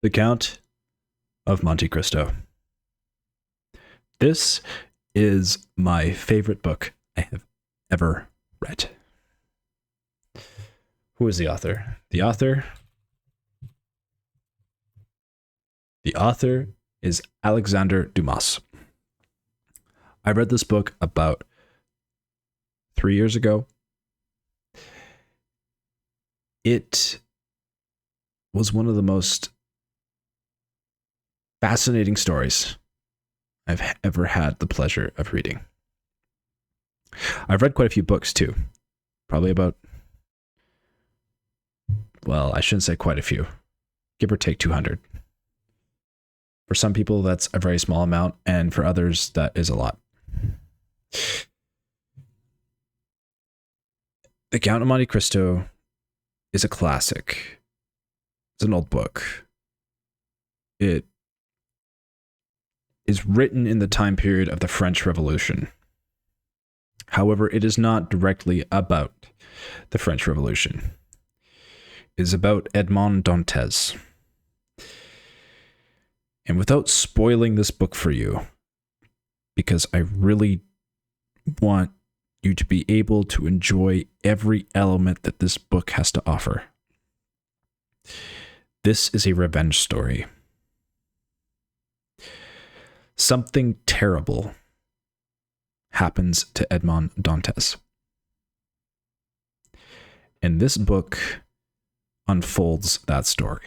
The Count of Monte Cristo. This is my favorite book I have ever read. Who is the author? The author is Alexander Dumas. I read this book about 3 years ago. It was one of the most fascinating stories I've ever had the pleasure of reading. I've read quite a few books too. Probably about, well, I shouldn't say quite a few. Give or take 200. For some people, that's a very small amount, and for others, that is a lot. The Count of Monte Cristo is a classic. It's an old book. It is written in the time period of the French Revolution. However, it is not directly about the French Revolution. It is about Edmond Dantes. And without spoiling this book for you, because I really want you to be able to enjoy every element that this book has to offer. This is a revenge story. Something terrible happens to Edmond Dantes. And this book unfolds that story.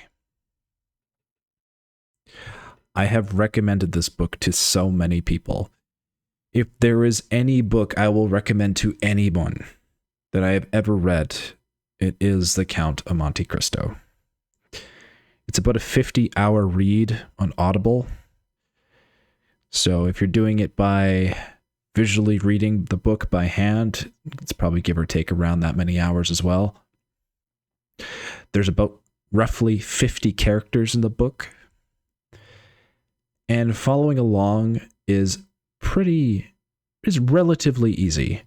I have recommended this book to so many people. If there is any book I will recommend to anyone that I have ever read, it is The Count of Monte Cristo. It's about a 50-hour read on Audible. So if you're doing it by visually reading the book by hand, it's probably give or take around that many hours as well. There's about roughly 50 characters in the book. And following along is relatively easy,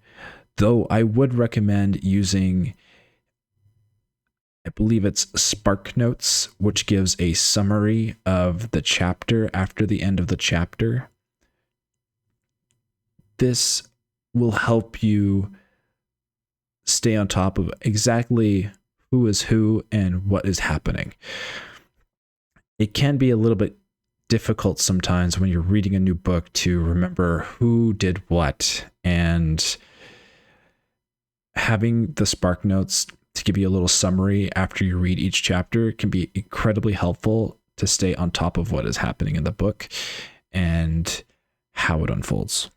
though I would recommend using, I believe it's Spark Notes, which gives a summary of the chapter after the end of the chapter. This will help you stay on top of exactly who is who and what is happening. It can be a little bit difficult sometimes when you're reading a new book to remember who did what, and having the Spark Notes to give you a little summary after you read each chapter can be incredibly helpful to stay on top of what is happening in the book and how it unfolds.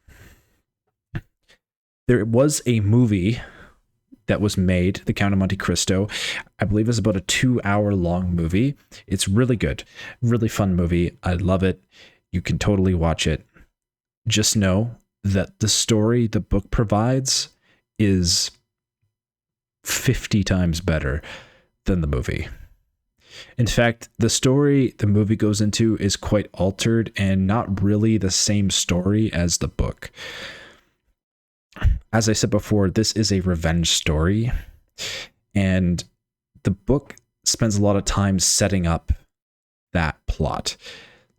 There was a movie that was made, The Count of Monte Cristo. I believe it's about a 2-hour long movie. It's really good, really fun movie. I love it. You can totally watch it. Just know that the story the book provides is 50 times better than the movie. In fact, the story the movie goes into is quite altered and not really the same story as the book. As I said before, this is a revenge story, and the book spends a lot of time setting up that plot,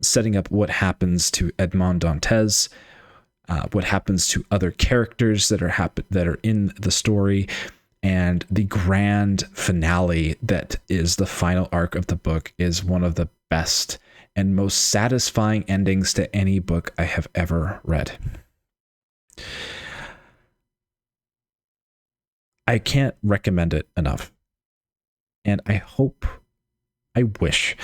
setting up what happens to Edmond Dantes, what happens to other characters that are in the story, and the grand finale that is the final arc of the book is one of the best and most satisfying endings to any book I have ever read. I can't recommend it enough. And I wish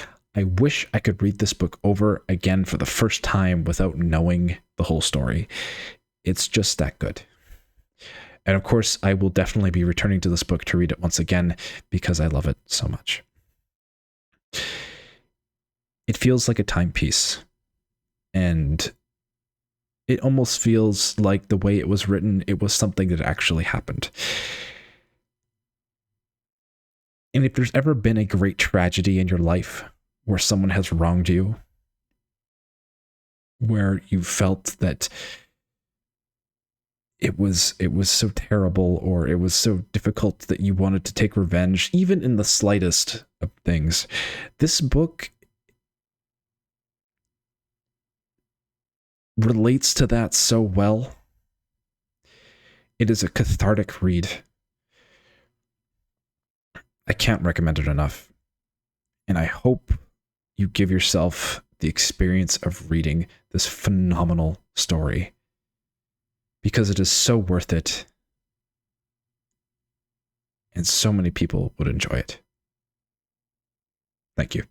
I could read this book over again for the first time without knowing the whole story. It's just that good. And of course, I will definitely be returning to this book to read it once again because I love it so much. It feels like a timepiece, and it almost feels like the way it was written, it was something that actually happened. And if there's ever been a great tragedy in your life where someone has wronged you, where you felt that it was so terrible or it was so difficult that you wanted to take revenge, even in the slightest of things, this book relates to that so well. It is a cathartic read. I can't recommend it enough. And I hope you give yourself the experience of reading this phenomenal story, because it is so worth it. And so many people would enjoy it. Thank you.